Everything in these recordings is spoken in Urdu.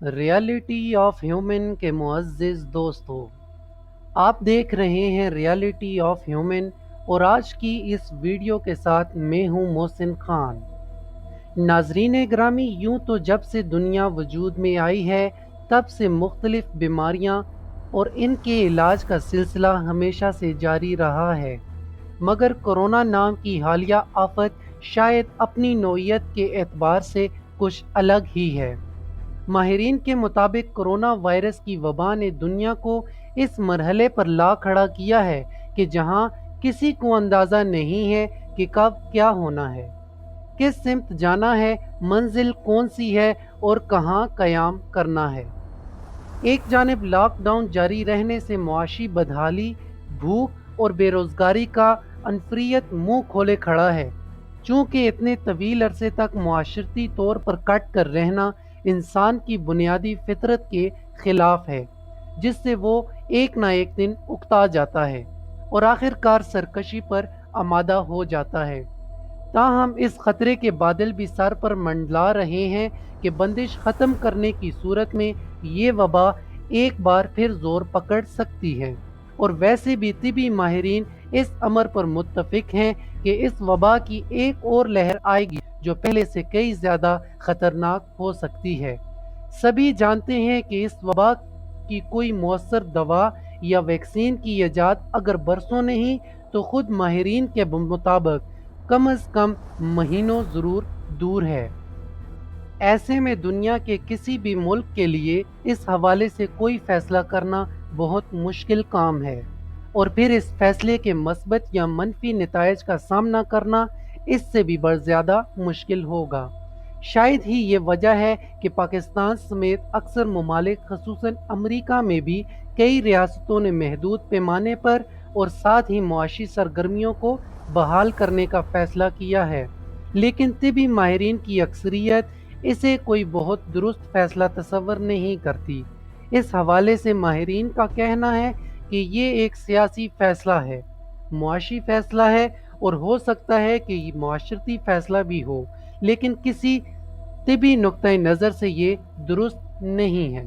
ریالٹی آف ہیومن کے معزز دوستو، آپ دیکھ رہے ہیں ریالٹی آف ہیومن اور آج کی اس ویڈیو کے ساتھ میں ہوں محسن خان۔ ناظرین گرامی، یوں تو جب سے دنیا وجود میں آئی ہے تب سے مختلف بیماریاں اور ان کے علاج کا سلسلہ ہمیشہ سے جاری رہا ہے، مگر کورونا نام کی حالیہ آفت شاید اپنی نوعیت کے اعتبار سے کچھ الگ ہی ہے۔ ماہرین کے مطابق کورونا وائرس کی وبا نے دنیا کو اس مرحلے پر لا کھڑا کیا ہے کہ جہاں کسی کو اندازہ نہیں ہے کہ کب کیا ہونا ہے، کس سمت جانا ہے، منزل کون سی ہے اور کہاں قیام کرنا ہے۔ ایک جانب لاک ڈاؤن جاری رہنے سے معاشی بدحالی، بھوک اور بے روزگاری کا عنفریت منہ کھولے کھڑا ہے، چونکہ اتنے طویل عرصے تک معاشرتی طور پر کٹ کر رہنا انسان کی بنیادی فطرت کے خلاف ہے، جس سے وہ ایک نہ ایک دن اکتا جاتا ہے اور آخر کار سرکشی پر آمادہ ہو جاتا ہے۔ تاہم اس خطرے کے بادل بھی سر پر منڈلا رہے ہیں کہ بندش ختم کرنے کی صورت میں یہ وبا ایک بار پھر زور پکڑ سکتی ہے، اور ویسے بھی طبی ماہرین اس امر پر متفق ہیں کہ اس وبا کی ایک اور لہر آئے گی جو پہلے سے کئی زیادہ خطرناک ہو سکتی ہے۔ سبھی جانتے ہیں کہ اس وبا کی کوئی مؤثر دوا یا ویکسین کی ایجاد اگر برسوں نہیں تو خود ماہرین کے مطابق کم از کم مہینوں ضرور دور ہے۔ ایسے میں دنیا کے کسی بھی ملک کے لیے اس حوالے سے کوئی فیصلہ کرنا بہت مشکل کام ہے، اور پھر اس فیصلے کے مثبت یا منفی نتائج کا سامنا کرنا اس سے بھی زیادہ مشکل ہوگا۔ شاید ہی یہ وجہ ہے کہ پاکستان سمیت اکثر ممالک خصوصاً امریکہ میں بھی کئی ریاستوں نے محدود پیمانے پر اور ساتھ ہی معاشی سرگرمیوں کو بحال کرنے کا فیصلہ کیا ہے، لیکن طبی ماہرین کی اکثریت اسے کوئی بہت درست فیصلہ تصور نہیں کرتی۔ اس حوالے سے ماہرین کا کہنا ہے کہ یہ ایک سیاسی فیصلہ ہے، معاشی فیصلہ ہے اور ہو سکتا ہے کہ یہ معاشرتی فیصلہ بھی ہو، لیکن کسی طبی نقطۂ نظر سے یہ درست نہیں ہے۔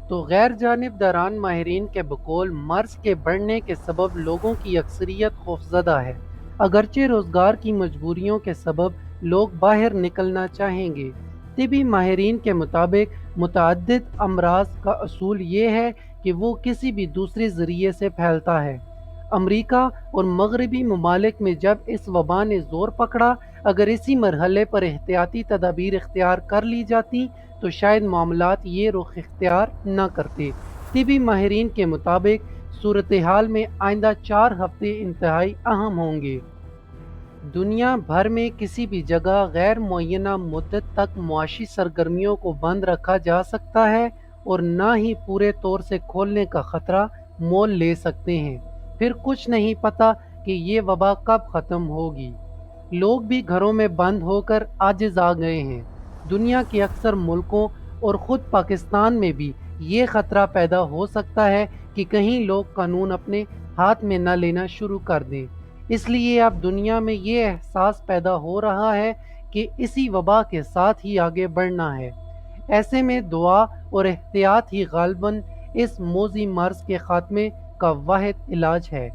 تو غیر جانبداران ماہرین کے بقول مرض کے بڑھنے کے سبب لوگوں کی اکثریت خوفزدہ ہے، اگرچہ روزگار کی مجبوریوں کے سبب لوگ باہر نکلنا چاہیں گے۔ طبی ماہرین کے مطابق متعدد امراض کا اصول یہ ہے کہ وہ کسی بھی دوسرے ذریعے سے پھیلتا ہے۔ امریکہ اور مغربی ممالک میں جب اس وبا نے زور پکڑا، اگر اسی مرحلے پر احتیاطی تدابیر اختیار کر لی جاتی تو شاید معاملات یہ رخ اختیار نہ کرتے۔ طبی ماہرین کے مطابق صورتحال میں آئندہ 4 ہفتے انتہائی اہم ہوں گے۔ دنیا بھر میں کسی بھی جگہ غیر معینہ مدت تک معاشی سرگرمیوں کو بند رکھا جا سکتا ہے اور نہ ہی پورے طور سے کھولنے کا خطرہ مول لے سکتے ہیں۔ پھر کچھ نہیں پتہ کہ یہ وبا کب ختم ہوگی۔ لوگ بھی گھروں میں بند ہو کر عاجز آ گئے ہیں۔ دنیا کے اکثر ملکوں اور خود پاکستان میں بھی یہ خطرہ پیدا ہو سکتا ہے کہ کہیں لوگ قانون اپنے ہاتھ میں نہ لینا شروع کر دیں۔ اس لیے اب دنیا میں یہ احساس پیدا ہو رہا ہے کہ اسی وبا کے ساتھ ہی آگے بڑھنا ہے۔ ایسے میں دعا اور احتیاط ہی غالباً اس موذی مرض کے خاتمے کا واحد علاج ہے۔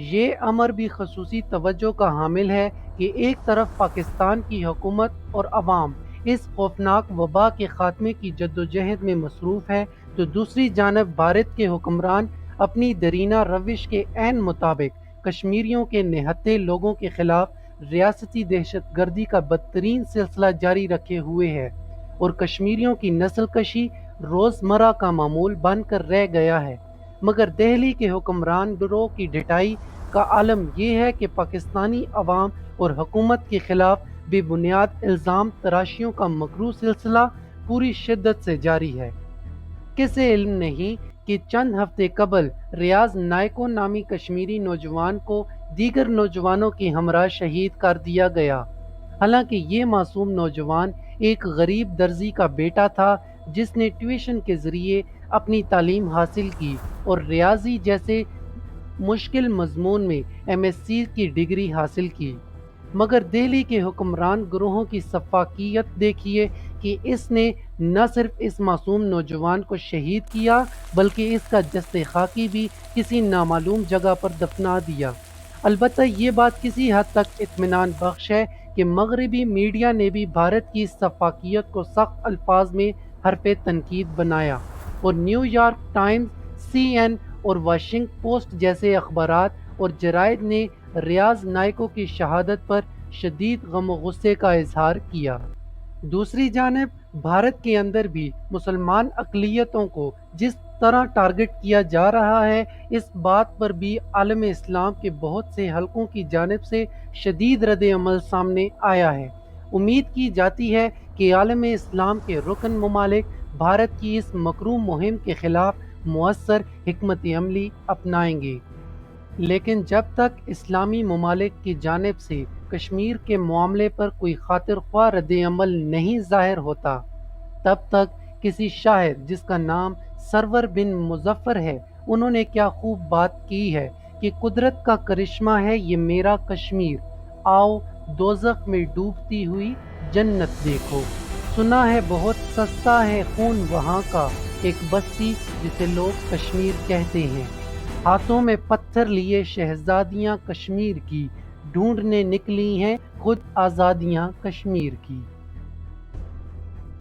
یہ امر بھی خصوصی توجہ کا حامل ہے کہ ایک طرف پاکستان کی حکومت اور عوام اس خوفناک وبا کے خاتمے کی جدوجہد میں مصروف ہے، تو دوسری جانب بھارت کے حکمران اپنی دیرینہ روش کے عین مطابق کشمیریوں کے نہتے لوگوں کے خلاف ریاستی دہشت گردی کا بدترین سلسلہ جاری رکھے ہوئے ہے، اور کشمیریوں کی نسل کشی روزمرہ کا معمول بن کر رہ گیا ہے۔ مگر دہلی کے حکمران گروہ کی ڈھٹائی کا عالم یہ ہے کہ پاکستانی عوام اور حکومت کے خلاف بے بنیاد الزام تراشیوں کا مکروہ سلسلہ پوری شدت سے جاری ہے۔ کسے علم نہیں کہ چند ہفتے قبل ریاض نائکو نامی کشمیری نوجوان کو دیگر نوجوانوں کی ہمراہ شہید کر دیا گیا، حالانکہ یہ معصوم نوجوان ایک غریب درزی کا بیٹا تھا جس نے ٹیوشن کے ذریعے اپنی تعلیم حاصل کی اور ریاضی جیسے مشکل مضمون میں ایم ایس سی کی ڈگری حاصل کی۔ مگر دہلی کے حکمران گروہوں کی سفاکیت دیکھیے کہ اس نے نہ صرف اس معصوم نوجوان کو شہید کیا بلکہ اس کا جسد خاکی بھی کسی نامعلوم جگہ پر دفنا دیا۔ البتہ یہ بات کسی حد تک اطمینان بخش ہے کہ مغربی میڈیا نے بھی بھارت کی سفاکیت کو سخت الفاظ میں حرف تنقید بنایا، اور نیو یارک ٹائمز، سی این اور واشنگٹن پوسٹ جیسے اخبارات اور جرائد نے ریاض نائکو کی شہادت پر شدید غم و غصے کا اظہار کیا۔ دوسری جانب بھارت کے اندر بھی مسلمان اقلیتوں کو جس طرح ٹارگٹ کیا جا رہا ہے، اس بات پر بھی عالم اسلام کے بہت سے حلقوں کی جانب سے شدید رد عمل سامنے آیا ہے۔ امید کی جاتی ہے کہ عالم اسلام کے رکن ممالک بھارت کی اس مکروہ مہم کے خلاف مؤثر حکمت عملی اپنائیں گے، لیکن جب تک اسلامی ممالک کی جانب سے کشمیر کے معاملے پر کوئی خاطر خواہ رد عمل نہیں ظاہر ہوتا، تب تک کسی شاعر جس کا نام سرور بن مظفر ہے، انہوں نے کیا خوب بات کی ہے کہ قدرت کا کرشمہ ہے یہ میرا کشمیر، آؤ دوزخ میں ڈوبتی ہوئی جنت دیکھو۔ سنا ہے بہت سستا ہے خون وہاں کا، ایک بستی جسے لوگ کشمیر کہتے ہیں۔ ہاتھوں میں پتھر لیے شہزادیاں کشمیر کی، ڈھونڈنے نکلی ہیں خود آزادیاں کشمیر کی۔